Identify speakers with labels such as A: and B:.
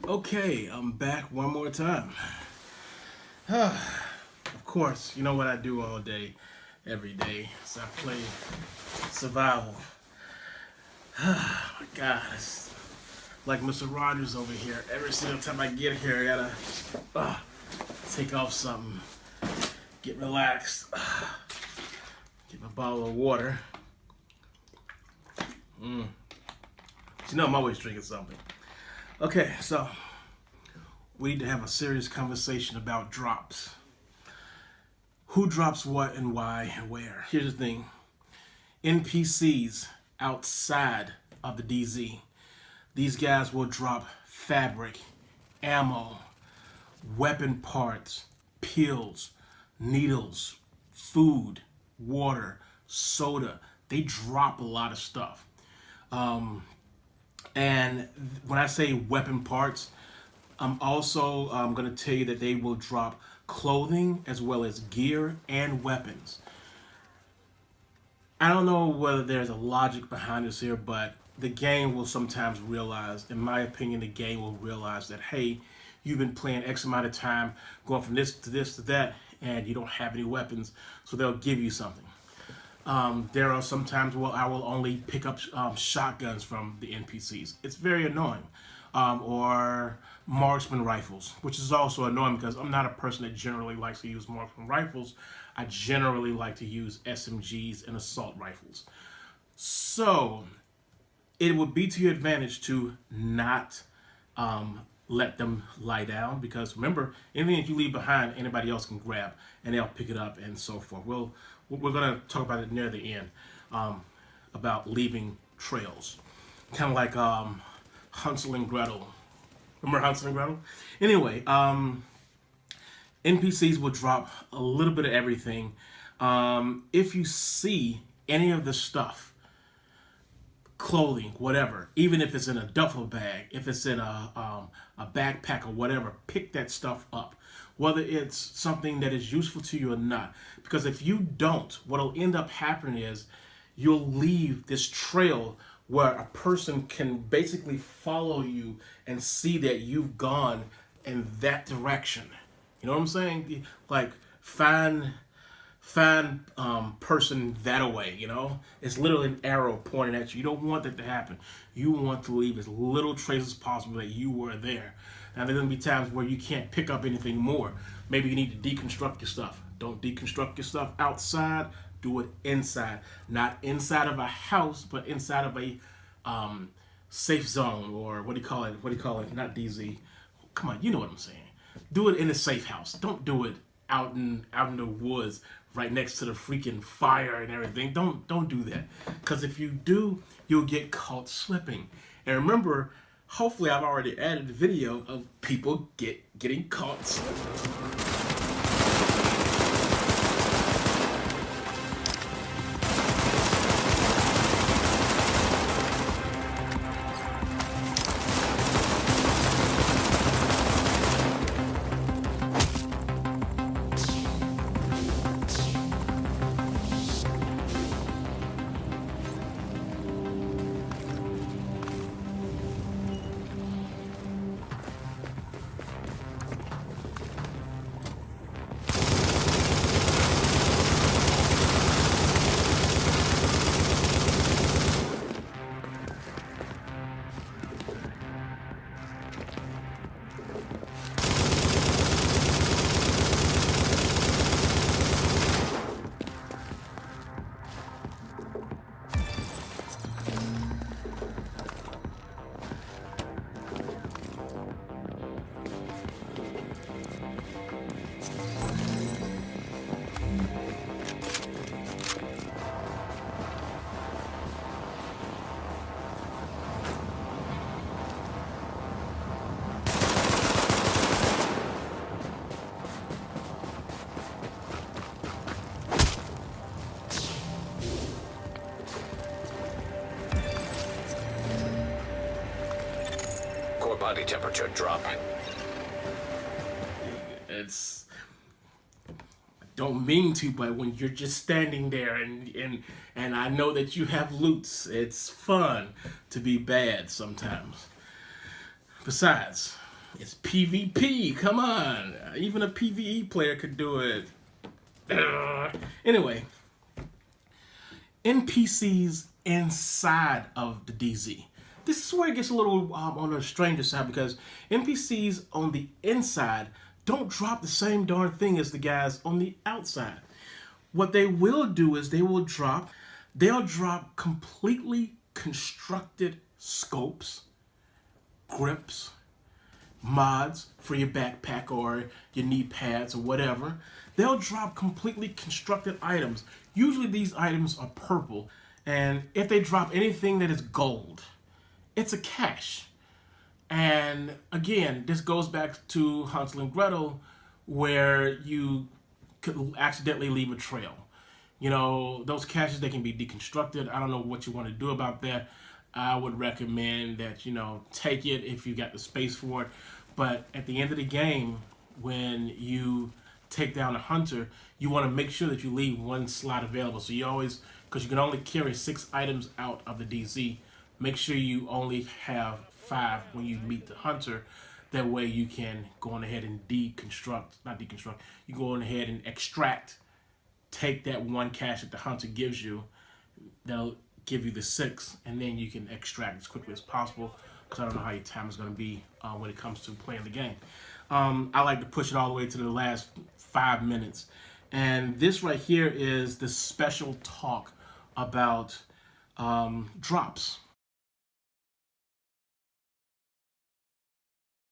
A: Okay, I'm back one more time. Of course, you know what I do all day, every day. So I play survival. My God, it's like Mr. Rogers over here. Every single time I get here, I gotta uh, take off something, get relaxed, get my bottle of water. You know I'm always drinking something. Okay, so we need to have a serious conversation about drops. Who drops what and why and where? Here's the thing. NPCs outside of the DZ. These guys will drop fabric, ammo, weapon parts, pills, needles, food, water, soda. They drop a lot of stuff. And when I say weapon parts, I'm also going to tell you that they will drop clothing as well as gear and weapons. I don't know whether there's a logic behind this here, but the game will sometimes realize, in my opinion, the game will realize that, hey, you've been playing X amount of time, going from this to this to that, and you don't have any weapons, so they'll give you something. There are some times where I will only pick up shotguns from the NPCs. It's very annoying. Or marksman rifles, which is also annoying because I'm not a person that generally likes to use marksman rifles. I generally like to use SMGs and assault rifles. So it would be to your advantage to not let them lie down, because remember, anything that you leave behind, anybody else can grab and they'll pick it up and so forth. We're going to talk about it near the end, about leaving trails, kind of like Hansel and Gretel. Remember Hansel and Gretel? Anyway, NPCs will drop a little bit of everything. If you see any of the stuff, clothing, whatever, even if it's in a duffel bag, if it's in a backpack or whatever, pick that stuff up, whether it's something that is useful to you or not. Because if you don't, what'll end up happening is you'll leave this trail where a person can basically follow you and see that you've gone in that direction. You know what I'm saying? Like find person that away. You know, it's literally an arrow pointing at you. You don't want that to happen. You want to leave as little trace as possible that you were there. Now there's gonna be times where you can't pick up anything more. Maybe you need to deconstruct your stuff. Don't deconstruct your stuff outside. Do it inside. Not inside of a house, but inside of a safe zone, or what do you call it? What do you call it? Not DZ. Come on, you know what I'm saying. Do it in a safe house. Don't do it out in the woods, right next to the freaking fire and everything. Don't do that, because if you do, you'll get caught slipping. And remember, hopefully, I've already added a video of people getting caught slipping.
B: Body temperature drop.
A: It's, I don't mean to, but when you're just standing there and I know that you have loots, it's fun to be bad sometimes. Besides, It's PvP. Come on. Even a PvE player could do it. Anyway, NPCs inside of the DZ. This is where it gets a little on the stranger side, because NPCs on the inside don't drop the same darn thing as the guys on the outside. What they will do is they'll drop completely constructed scopes, grips, mods for your backpack or your knee pads or whatever. They'll drop completely constructed items. Usually these items are purple, and if they drop anything that is gold, it's a cache. And again, this goes back to Hansel and Gretel, where you could accidentally leave a trail. You know, those caches, they can be deconstructed. I don't know what you want to do about that. I would recommend that, you know, take it if you got the space for it. But at the end of the game, when you take down a hunter, you want to make sure that you leave one slot available. So you always, because you can only carry 6 items out of the DZ, make sure you only have 5 when you meet the hunter. That way you can go on ahead and you go on ahead and extract, take that one cache that the hunter gives you. That'll give you the 6, and then you can extract as quickly as possible, because I don't know how your time is going to be when it comes to playing the game. I like to push it all the way to the last 5 minutes. And this right here is the special talk about drops.